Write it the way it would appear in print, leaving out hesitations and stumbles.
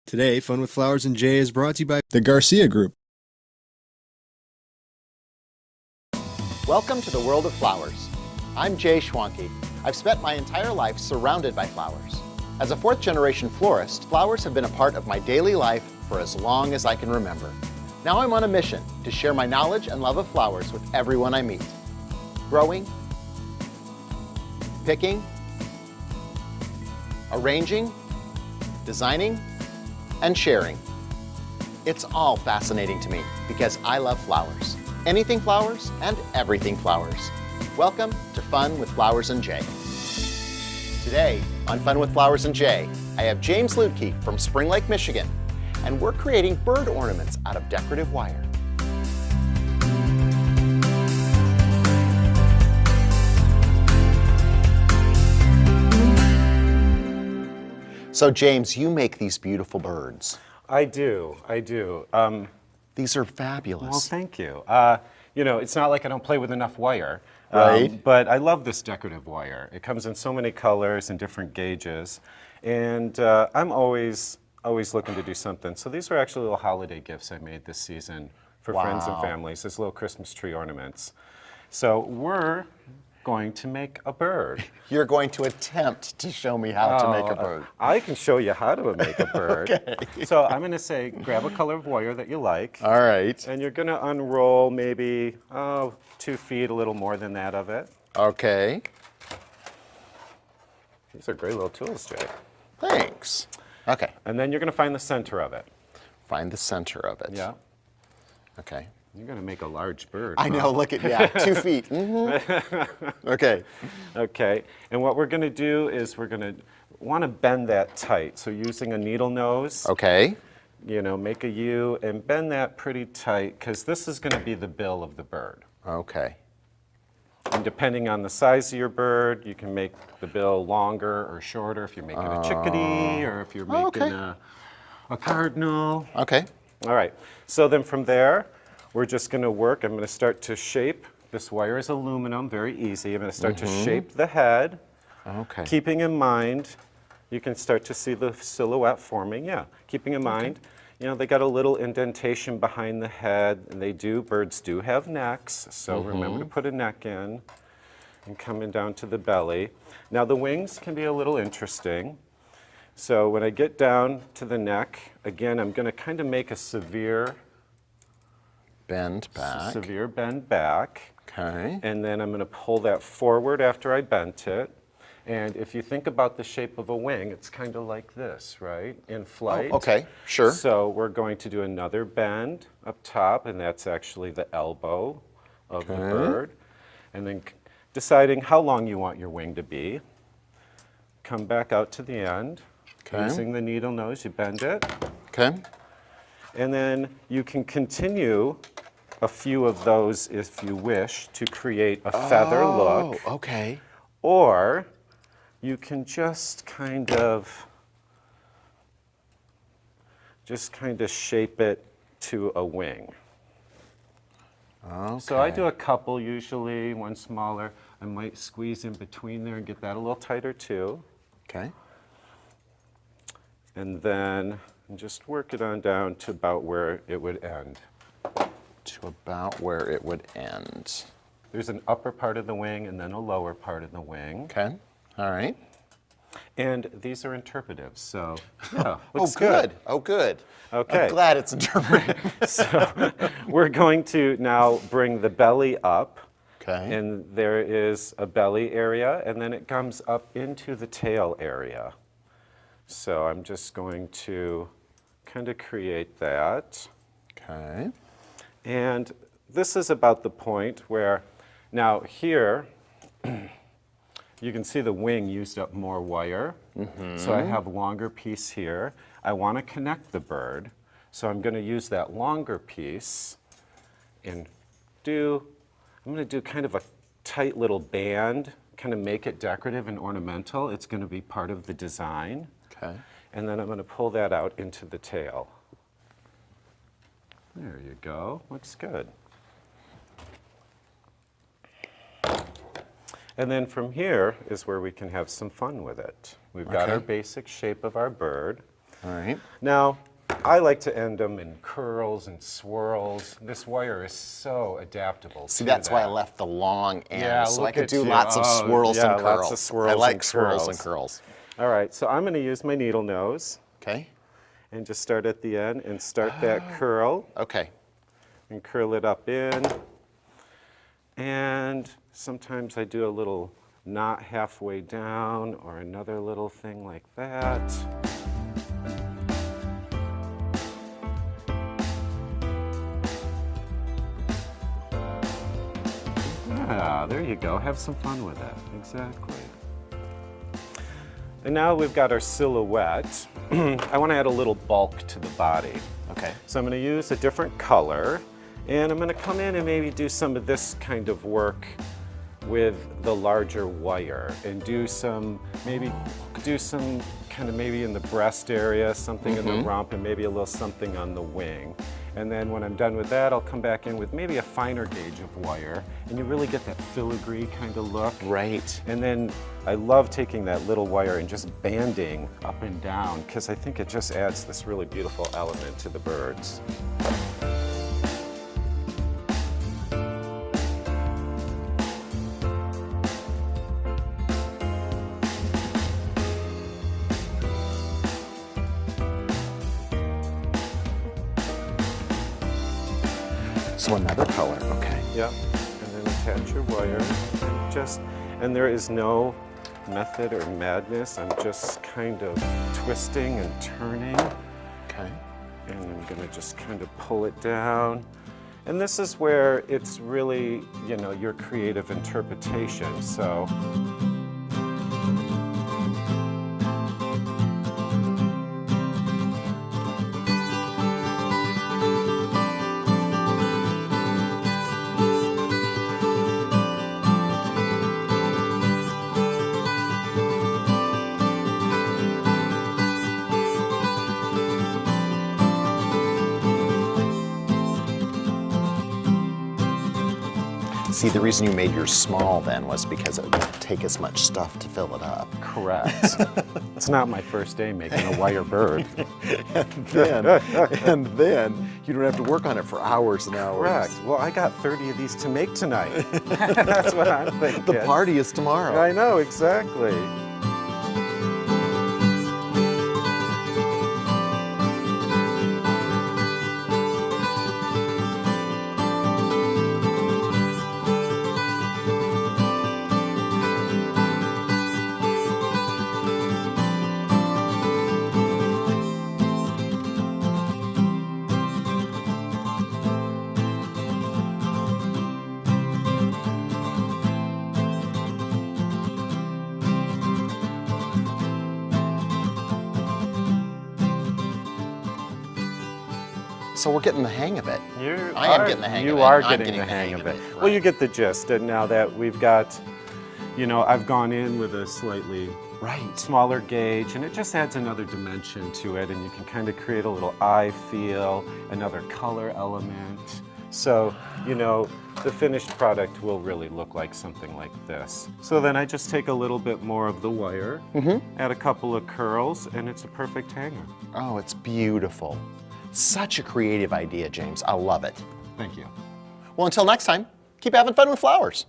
Today, Fun with Flowers and Jay is brought to you by the Garcia Group. Welcome to the world of flowers. I'm Jay Schwanke. I've spent my entire life surrounded by flowers. As a fourth-generation florist, flowers have been a part of my daily life for as long as I can remember. Now I'm on a mission to share my knowledge and love of flowers with everyone I meet. Growing, picking, arranging, designing, and sharing. It's all fascinating to me because I love flowers. Anything flowers and everything flowers. Welcome to Fun with Flowers and Jay. Today on Fun with Flowers and Jay, I have James Lutke from Spring Lake, Michigan, and we're creating bird ornaments out of decorative wire. So James, you make these beautiful birds. I do. These are fabulous. Well, thank you. You know, it's not like I don't play with enough wire, Right. But I love this decorative wire. It comes in so many colors and different gauges, and I'm always looking to do something. So these were actually little holiday gifts I made this season for friends and Wow. families, as little Christmas tree ornaments. So we're going to make a bird. You're going to attempt to show me how to make a bird. I can show you how to make a bird. Okay. So I'm going to say, grab a color of wire that you like. All right. And you're going to unroll maybe 2 feet, a little more than that of it. Okay. These are great little tools, Jay. Thanks. Okay. And then you're going to find the center of it. Find the center of it. Yeah. Okay. You're going to make a large bird. I know, look at, yeah, 2 feet. Mm-hmm. Okay. Okay. And what we're going to do is we're going to want to bend that tight. So using a needle nose, Okay. you know, make a U and bend that pretty tight because this is going to be the bill of the bird. Okay. And depending on the size of your bird, you can make the bill longer or shorter if you're making a chickadee or if you're making okay. a cardinal. Okay. All right. So then from there, we're just going to work. I'm going to start to shape. This wire is aluminum, very easy. I'm going to start to shape the head. Okay. Keeping in mind, you can start to see the silhouette forming. Yeah. Keeping in mind, you know, they got a little indentation behind the head, and birds do have necks, so remember to put a neck in and coming down to the belly. Now the wings can be a little interesting. So when I get down to the neck, again, I'm going to kind of make a severe Bend bend back. Okay. And then I'm going to pull that forward after I bent it. And if you think about the shape of a wing, it's kind of like this, right? In flight. Oh, okay, sure. So we're going to do another bend up top, and that's actually the elbow of the bird. And then deciding how long you want your wing to be. Come back out to the end. Okay. Using the needle nose, you bend it. Okay. And then you can continue a few of those if you wish to create a feather look. Oh, okay. Or you can just kind of shape it to a wing. Okay. So I do a couple usually, one smaller. I might squeeze in between there and get that a little tighter too. Okay. And then just work it on down to about where it would end. To about where it would end. There's an upper part of the wing and then a lower part of the wing. Okay. All right. And these are interpretives, so yeah, Oh, looks good. Oh, good. Okay. I'm glad it's interpreted. So we're going to now bring the belly up. Okay. And there is a belly area, and then it comes up into the tail area. So I'm just going to kind of create that. Okay. And this is about the point where, now here, you can see the wing used up more wire. So I have a longer piece here. I want to connect the bird. So I'm going to use that longer piece and I'm going to do kind of a tight little band, kind of make it decorative and ornamental. It's going to be part of the design. Okay. And then I'm going to pull that out into the tail. There you go. Looks good. And then from here is where we can have some fun with it. We've got our basic shape of our bird. All right. Now, I like to end them in curls and swirls. This wire is so adaptable. See, that's why I left the long end, Yeah, so I look could at do you. lots of Oh, swirls yeah, and curls. lots of swirls I like and swirls curls. and curls. All right, so I'm going to use my needle nose Okay. and just start at the end and start that curl Okay. and curl it up in. And sometimes I do a little knot halfway down or another little thing like that. Yeah, there you go. Have some fun with that. Exactly. And now we've got our silhouette. I want to add a little bulk to the body. Okay. So I'm going to use a different color, and I'm going to come in and maybe do some of this kind of work with the larger wire and do some kind of maybe in the breast area, something in the rump, and maybe a little something on the wing. And then when I'm done with that, I'll come back in with maybe a finer gauge of wire, and you really get that filigree kind of look. Right. And then I love taking that little wire and just banding up and down, because I think it just adds this really beautiful element to the birds. So another color, okay. Yep, and then attach your wire, and there is no method or madness. I'm just kind of twisting and turning, Okay. and I'm gonna just kind of pull it down. And this is where it's really, your creative interpretation, so. See, the reason you made yours small then was because it wouldn't take as much stuff to fill it up. Correct. It's not my first day making a wire bird. and then you don't have to work on it for hours and hours. Correct. Well, I got 30 of these to make tonight. That's what I'm thinking. The party is tomorrow. I know, exactly. So we're getting the hang of it. You getting the hang of it. You are I'm getting the hang of it. right. Well, you get the gist. And now that we've got, I've gone in with a slightly smaller gauge, and it just adds another dimension to it, and you can kind of create a little eye feel, another color element. So, the finished product will really look like something like this. So then I just take a little bit more of the wire, add a couple of curls, and it's a perfect hanger. Oh, it's beautiful. Such a creative idea, James. I love it. Thank you. Well, until next time, keep having fun with flowers.